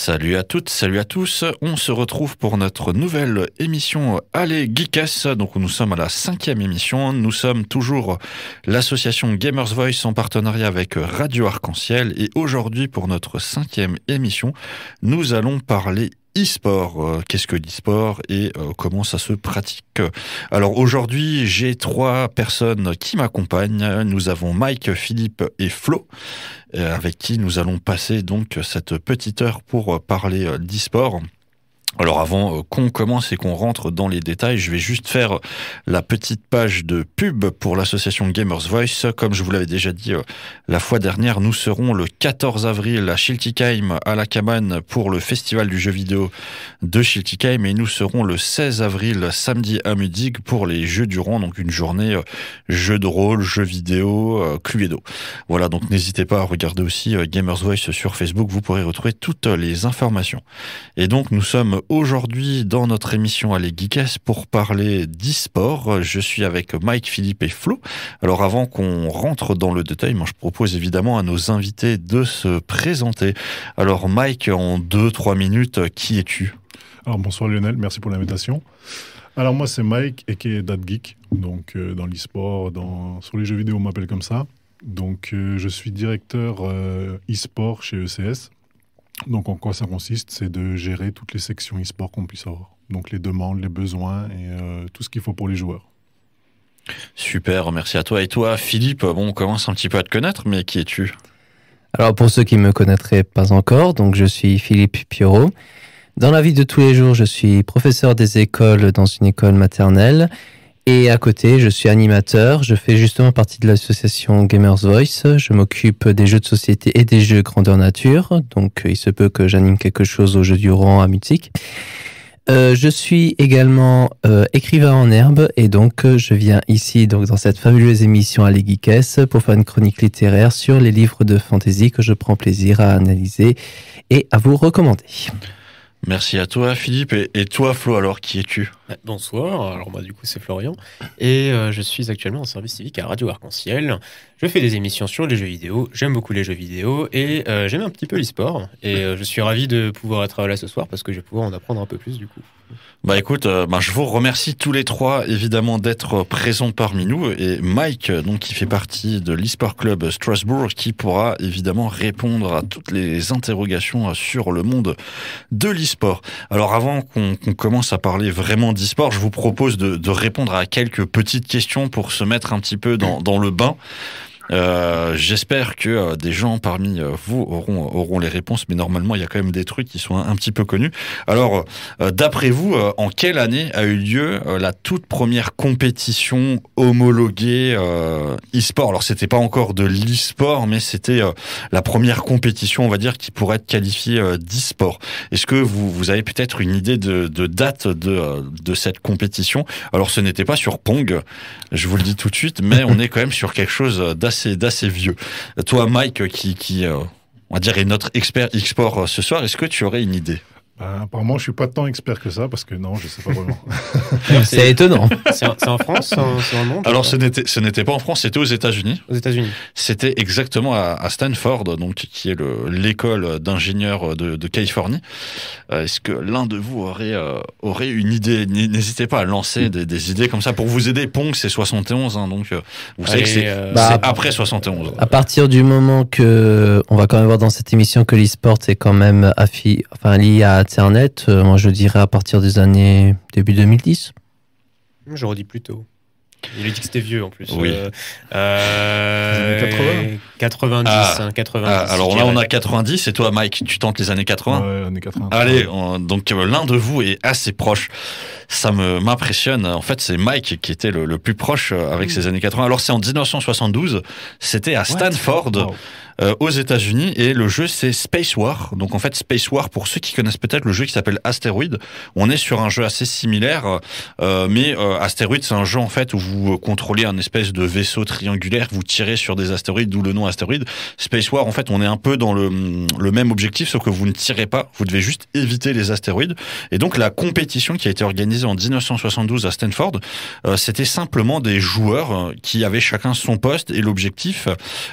Salut à toutes, salut à tous. On se retrouve pour notre nouvelle émission Allez Geekess. Donc nous sommes à la 5e émission. Nous sommes toujours l'association Gamers Voice en partenariat avec Radio Arc-en-Ciel. Et aujourd'hui, pour notre 5e émission, nous allons parler e-sport. Qu'est-ce que l'e-sport et comment ça se pratique? Alors aujourd'hui, j'ai 3 personnes qui m'accompagnent. Nous avons Mike, Philippe et Flo, avec qui nous allons passer donc cette petite heure pour parler d'e-sport. Alors avant qu'on commence et qu'on rentre dans les détails, je vais juste faire la petite page de pub pour l'association Gamers Voice. Comme je vous l'avais déjà dit la fois dernière, nous serons le 14 avril à Schiltigheim à la cabane pour le festival du jeu vidéo de Schiltigheim et nous serons le 16 avril samedi à Mudig pour les Jeux du Rang, donc une journée jeux de rôle, jeux vidéo, Cluedo. Voilà, donc n'hésitez pas à regarder aussi Gamers Voice sur Facebook, vous pourrez retrouver toutes les informations. Et donc nous sommes aujourd'hui dans notre émission Allez Geekess pour parler d'e-sport. Je suis avec Mike, Philippe et Flo. Alors avant qu'on rentre dans le détail, moi je propose évidemment à nos invités de se présenter. Alors Mike, en 2-3 minutes, qui es-tu? Alors bonsoir Lionel, merci pour l'invitation. Alors moi c'est Mike aka DadGeek, donc dans l'e-sport, sur les jeux vidéo on m'appelle comme ça. Donc je suis directeur e-sport chez ECS. Donc en quoi ça consiste? C'est de gérer toutes les sections e-sport qu'on puisse avoir. Donc les demandes, les besoins et tout ce qu'il faut pour les joueurs. Super, merci à toi. Et toi Philippe, bon, on commence un petit peu à te connaître, mais qui es-tu? Alors pour ceux qui ne me connaîtraient pas encore, donc je suis Philippe Piorot. Dans la vie de tous les jours, je suis professeur des écoles dans une école maternelle. Et à côté, je suis animateur. Je fais justement partie de l'association Gamers Voice. Je m'occupe des jeux de société et des jeux grandeur nature. Donc, il se peut que j'anime quelque chose au jeu du rang à Mutic. Je suis également écrivain en herbe et donc je viens ici donc dans cette fabuleuse émission Allez Geekess pour faire une chronique littéraire sur les livres de fantasy que je prends plaisir à analyser et à vous recommander. Merci à toi Philippe. Et toi Flo, alors qui es-tu? Bonsoir, alors moi du coup c'est Florian et je suis actuellement en service civique à Radio Arc-en-Ciel. Je fais des émissions sur les jeux vidéo, j'aime beaucoup les jeux vidéo et j'aime un petit peu l'e-sport et je suis ravi de pouvoir être là ce soir parce que je vais pouvoir en apprendre un peu plus du coup. Bah écoute, je vous remercie tous les 3 évidemment d'être présents parmi nous et Mike donc qui fait partie de l'e-sport club Strasbourg qui pourra évidemment répondre à toutes les interrogations sur le monde de l'e-sport. Alors avant qu'on commence à parler vraiment d'e-sport, je vous propose de répondre à quelques petites questions pour se mettre un petit peu dans le bain. J'espère que des gens parmi vous auront les réponses, mais normalement il y a quand même des trucs qui sont un petit peu connus. Alors, d'après vous, en quelle année a eu lieu la toute première compétition homologuée e-sport? Alors c'était pas encore de l'e-sport, mais c'était la première compétition, on va dire, qui pourrait être qualifiée d'e-sport. Est-ce que vous avez peut-être une idée de date de cette compétition? Alors ce n'était pas sur Pong, je vous le dis tout de suite, mais on est quand même sur quelque chose d'assez vieux. Toi, Mike, qui on va dire est notre expert e-sport ce soir, est-ce que tu aurais une idée? Apparemment, je suis pas tant expert que ça parce que non, je sais pas vraiment. C'est étonnant. C'est en France, c'est dans le monde? Alors ce n'était pas en France, c'était aux États-Unis. Aux États-Unis. C'était exactement à Stanford, donc qui est l'école d'ingénieurs de Californie. Est-ce que l'un de vous aurait une idée? N'hésitez pas à lancer des idées comme ça pour vous aider. Pong, c'est 71, hein, donc vous savez que c'est après 71. À partir du moment que on va quand même voir dans cette émission que l'e-sport est quand même lié à Internet, moi je dirais à partir des années début 2010. J'aurais dit plus tôt. Il a dit que c'était vieux en plus. Oui. 80. 90. Alors là on a 90 et toi Mike, tu tentes les années 80? Ouais, années 80. Allez, donc l'un de vous est assez proche. Ça m'impressionne. En fait, c'est Mike qui était le plus proche avec ses années 80. Alors c'est en 1972, c'était à Stanford. Wow. Aux États-Unis et le jeu c'est Space War. Donc en fait Space War, pour ceux qui connaissent peut-être le jeu qui s'appelle Asteroid, on est sur un jeu assez similaire, mais Asteroid c'est un jeu en fait où vous contrôlez un espèce de vaisseau triangulaire, vous tirez sur des astéroïdes, d'où le nom Asteroid. Space War en fait on est un peu dans le même objectif, sauf que vous ne tirez pas, vous devez juste éviter les astéroïdes. Et donc la compétition qui a été organisée organisé en 1972 à Stanford, c'était simplement des joueurs qui avaient chacun son poste et l'objectif,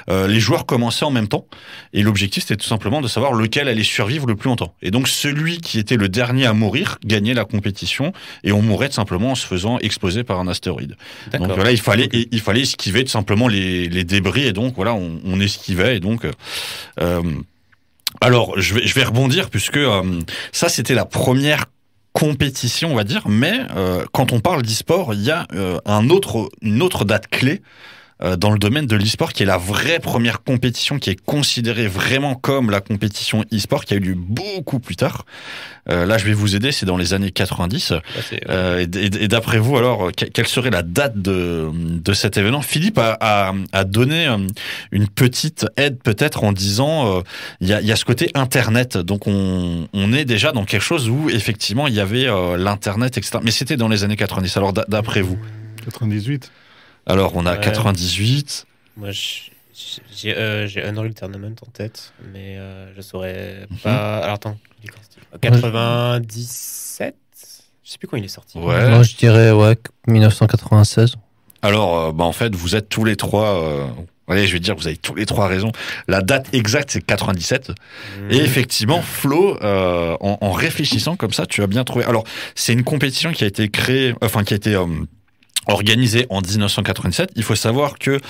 les joueurs commençaient en même temps et l'objectif c'était tout simplement de savoir lequel allait survivre le plus longtemps. Et donc celui qui était le dernier à mourir gagnait la compétition et on mourait tout simplement en se faisant exploser par un astéroïde. D'accord. Donc voilà, il fallait esquiver tout simplement les débris et donc voilà, on esquivait et donc alors je vais rebondir puisque ça c'était la première compétition, on va dire, mais quand on parle d'e-sport, il y a une autre date clé dans le domaine de l'e-sport, qui est la vraie première compétition qui est considérée vraiment comme la compétition e-sport, qui a eu lieu beaucoup plus tard. Là, je vais vous aider, c'est dans les années 90. Et d'après vous, alors, quelle serait la date de cet événement? Philippe a donné une petite aide peut-être en disant il y a ce côté Internet. Donc, on est déjà dans quelque chose où, effectivement, il y avait l'Internet, etc. Mais c'était dans les années 90. Alors, d'après vous? 98. Alors, on a 98. Moi, j'ai Unreal Tournament en tête, mais je saurais pas. Alors, attends, 97? Je sais plus quand il est sorti. Ouais. Moi, je dirais 1996. Alors, en fait, vous êtes tous les trois... Allez, je vais dire, vous avez tous les trois raison. La date exacte, c'est 97. Et effectivement, Flo, en réfléchissant comme ça, tu as bien trouvé. Alors, c'est une compétition qui a été créée... Enfin, qui a été... organisé en 1997. Il faut savoir que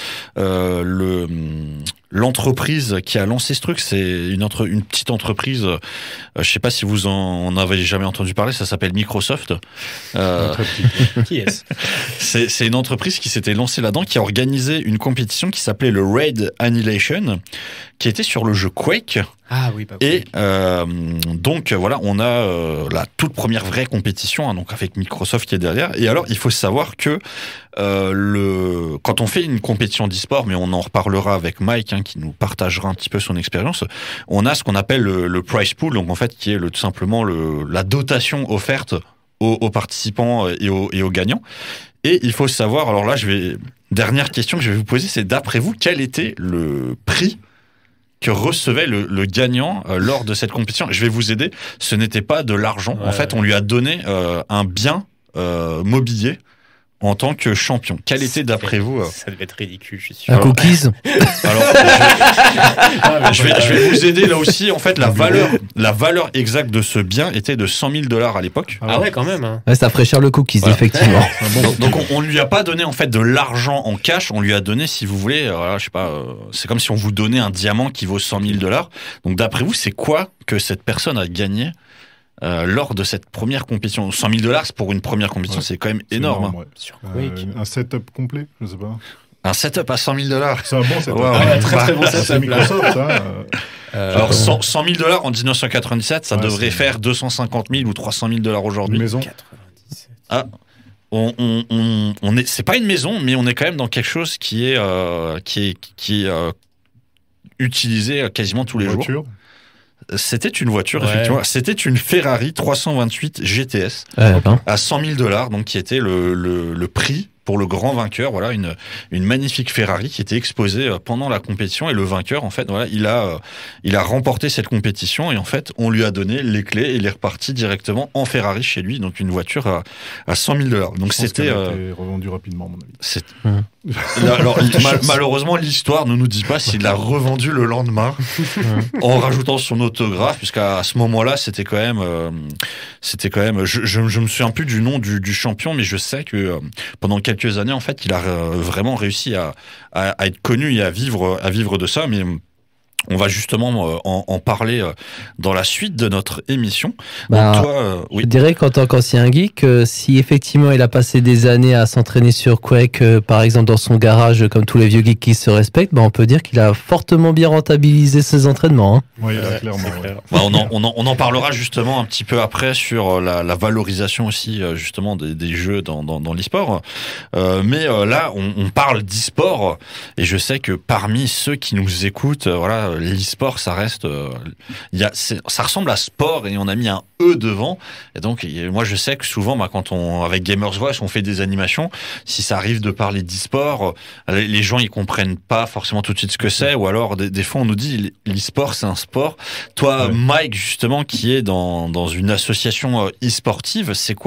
l'entreprise qui a lancé ce truc, c'est une petite entreprise. Je sais pas si vous en avez jamais entendu parler. Ça s'appelle Microsoft. Qui est-ce? C'est une entreprise qui s'était lancée là-dedans, qui a organisé une compétition qui s'appelait le Raid Annihilation, qui était sur le jeu Quake. Ah oui, pas Et donc voilà, on a la toute première vraie compétition, hein, donc avec Microsoft qui est derrière. Et alors, il faut savoir que quand on fait une compétition d'e-sport, mais on en reparlera avec Mike, hein, qui nous partagera un petit peu son expérience, on a ce qu'on appelle le prize pool, donc en fait qui est tout simplement la dotation offerte aux participants et aux gagnants. Et il faut savoir, alors là, dernière question que je vais vous poser, c'est d'après vous, quel était le prix que recevait le gagnant lors de cette compétition? Je vais vous aider. Ce n'était pas de l'argent. En fait, on lui a donné un bien mobilier en tant que champion. Quel était, d'après vous Ça devait être ridicule, je suis sûr. Un cookies. Alors, je vais vous aider là aussi. En fait, la valeur exacte de ce bien était de $100,000 à l'époque. Ah ouais, quand même. Hein. Ouais, ça ferait cher le cookies, Voilà. effectivement. Donc on lui a pas donné en fait de l'argent en cash, on lui a donné, si vous voulez, je sais pas, c'est comme si on vous donnait un diamant qui vaut $100,000. Donc d'après vous, c'est quoi que cette personne a gagné lors de cette première compétition? $100,000 c'est pour une première compétition, c'est quand même énorme. Hein. Ouais. Sur Quake. Un setup complet, je sais pas. Un setup à $100,000. C'est un bon setup. Ouais, très bon C'est setup. Microsoft, hein. Alors $100,000 en 1997, ça Ouais, devrait c'est- faire 250,000 ou $300,000 Une aujourd'hui. maison. 97. Ah, on est, c'est pas une maison, mais on est quand même dans quelque chose qui est utilisé quasiment tous les jours. Voiture. C'était une voiture, Ouais. effectivement. C'était une Ferrari 328 GTS à $100,000, donc qui était le prix pour le grand vainqueur. Voilà, une magnifique Ferrari qui était exposée pendant la compétition, et le vainqueur, en fait, voilà, il a remporté cette compétition, et en fait, on lui a donné les clés et il est reparti directement en Ferrari chez lui, donc une voiture à $100,000. Donc Je pense c'était qu'elle a été revendue rapidement, à mon avis. alors, malheureusement, l'histoire ne nous dit pas s'il l'a revendu le lendemain en rajoutant son autographe, puisqu'à ce moment-là, c'était quand même, je me souviens plus du nom du champion, mais je sais que pendant quelques années, en fait, il a vraiment réussi à être connu et à vivre de ça, mais on va justement en parler dans la suite de notre émission. Bah, Donc toi, oui. Je dirais qu'en tant qu'ancien geek, si effectivement il a passé des années à s'entraîner sur Quake, par exemple dans son garage, comme tous les vieux geeks qui se respectent, bah, on peut dire qu'il a fortement bien rentabilisé ses entraînements. Hein. Oui, Ouais, clairement. c'est ouais. clair. Bah, on en parlera justement un petit peu après sur la valorisation aussi justement des jeux dans l'e-sport. Mais là, on parle d'e-sport, et je sais que parmi ceux qui nous écoutent, voilà, l'e-sport, ça reste, ça ressemble à sport, et on a mis un E devant. Et donc, moi, je sais que souvent, quand avec Gamers Voice, on fait des animations, si ça arrive de parler d'e-sport, les gens ils comprennent pas forcément tout de suite ce que c'est, ou alors des fois on nous dit l'e-sport c'est un sport. Toi, Ouais. Mike, justement, qui est dans une association e-sportive, c'est quoi